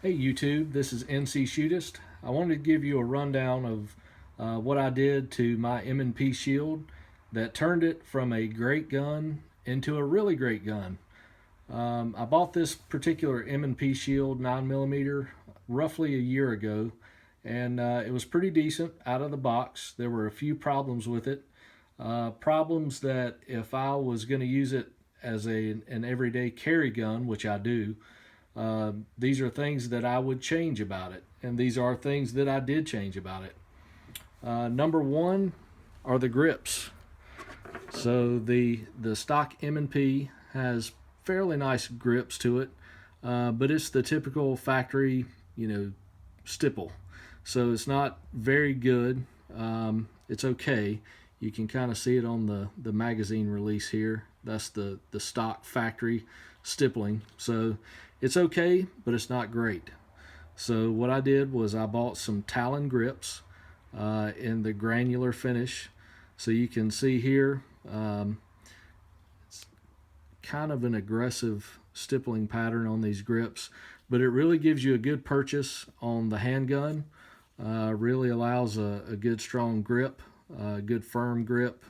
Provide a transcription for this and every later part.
Hey YouTube, this is NC Shootist. I wanted to give you a rundown of what I did to my M&P Shield that turned it from a great gun into a really great gun. I bought this particular M&P Shield 9mm roughly a year ago, and it was pretty decent out of the box. There were a few problems with it. Problems that if I was going to use it as an everyday carry gun, which I do, these are things that I would change about it, and these are things that I did change about it. Number one are the grips. So the stock M&P has fairly nice grips to it, but it's the typical factory, stipple. So it's not very good. It's okay. You can kind of see it on the magazine release here. That's the stock factory stippling. So it's okay, but it's not great. So what I did was I bought some Talon Grips in the granular finish. So you can see here, it's kind of an aggressive stippling pattern on these grips, but it really gives you a good purchase on the handgun. Really allows a good strong grip, good firm grip,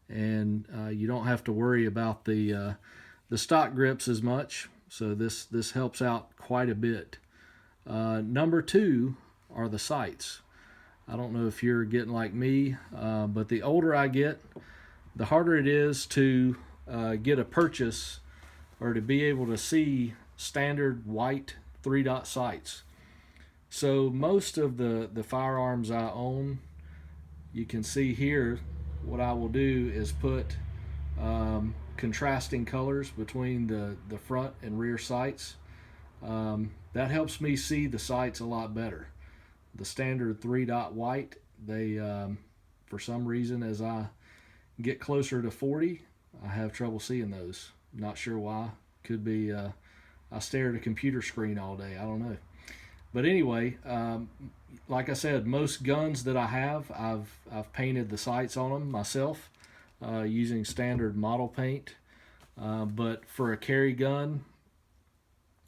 and you don't have to worry about the stock grips as much. So this helps out quite a bit. Number two are the sights. I don't know if you're getting like me, but the older I get, the harder it is to get a purchase or to be able to see standard white 3-dot sights. So most of the firearms I own, you can see here, what I will do is put contrasting colors between the front and rear sights. That helps me see the sights a lot better. The standard 3-dot white, they for some reason, as I get closer to 40, I have trouble seeing those. Not sure why. Could be I stare at a computer screen all day. I don't know. But anyway, like I said, most guns that I have, I've painted the sights on them myself using standard model paint. But for a carry gun,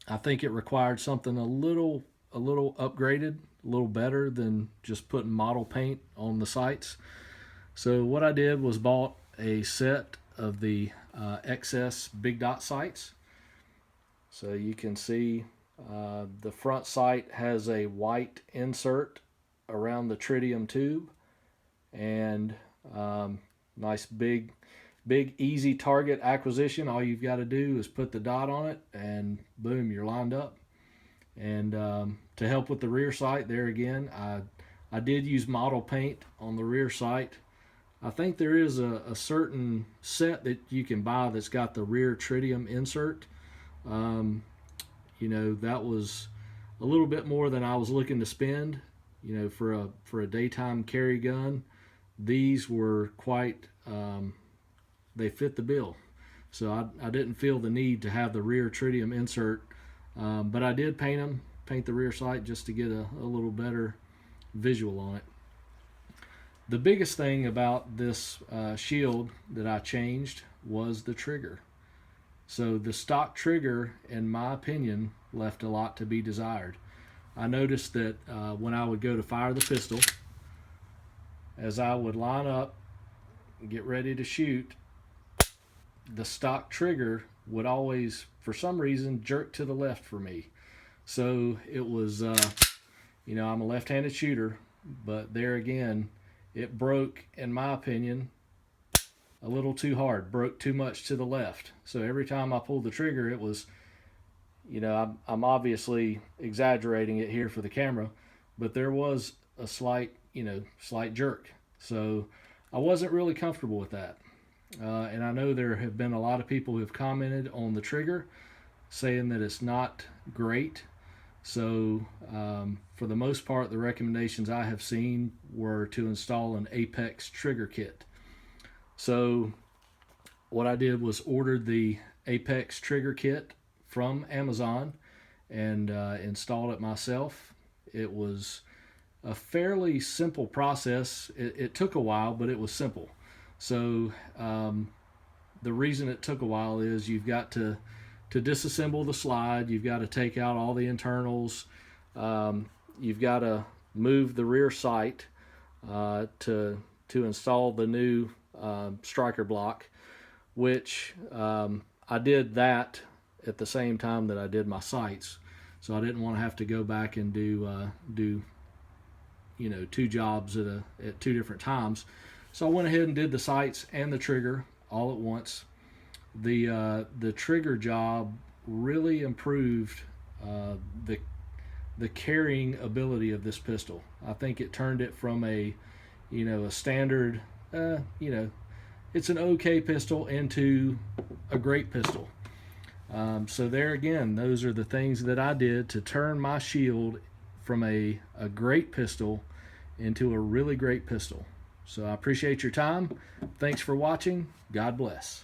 I think it required something a little upgraded, a little better than just putting model paint on the sights. So what I did was bought a set of the XS big dot sights. So you can see the front sight has a white insert around the tritium tube, and nice big easy target acquisition. All you've got to do is put the dot on it, and boom, you're lined up. And to help with the rear sight, there again, I did use model paint on the rear sight. I think there is a certain set that you can buy that's got the rear tritium insert. That was a little bit more than I was looking to spend. For a daytime carry gun, these were quite. They fit the bill, so I didn't feel the need to have the rear tritium insert, but I did paint the rear sight just to get a little better visual on it. The biggest thing about this shield that I changed was the trigger. So the stock trigger, in my opinion, left a lot to be desired. I noticed that when I would go to fire the pistol, as I would line up and get ready to shoot, the stock trigger would always, for some reason, jerk to the left for me. So it was, I'm a left-handed shooter, but there again, it broke, in my opinion, a little too hard, broke too much to the left. So every time I pulled the trigger, it was, I'm obviously exaggerating it here for the camera, but there was a slight jerk. So I wasn't really comfortable with that. And I know there have been a lot of people who have commented on the trigger saying that it's not great. So for the most part, the recommendations I have seen were to install an Apex trigger kit. So what I did was ordered the Apex trigger kit from Amazon and installed it myself. It was a fairly simple process. It took a while, but it was simple. So the reason it took a while is you've got to to disassemble the slide, you've got to take out all the internals. You've got to move the rear sight to install the new striker block, which I did that at the same time that I did my sights, so I didn't want to have to go back and do two jobs at two different times. So I went ahead and did the sights and the trigger all at once. The trigger job really improved the carrying ability of this pistol. I think it turned it from a standard it's an okay pistol into a great pistol. So there again, those are the things that I did to turn my Shield from a great pistol into a really great pistol. So I appreciate your time. Thanks for watching. God bless.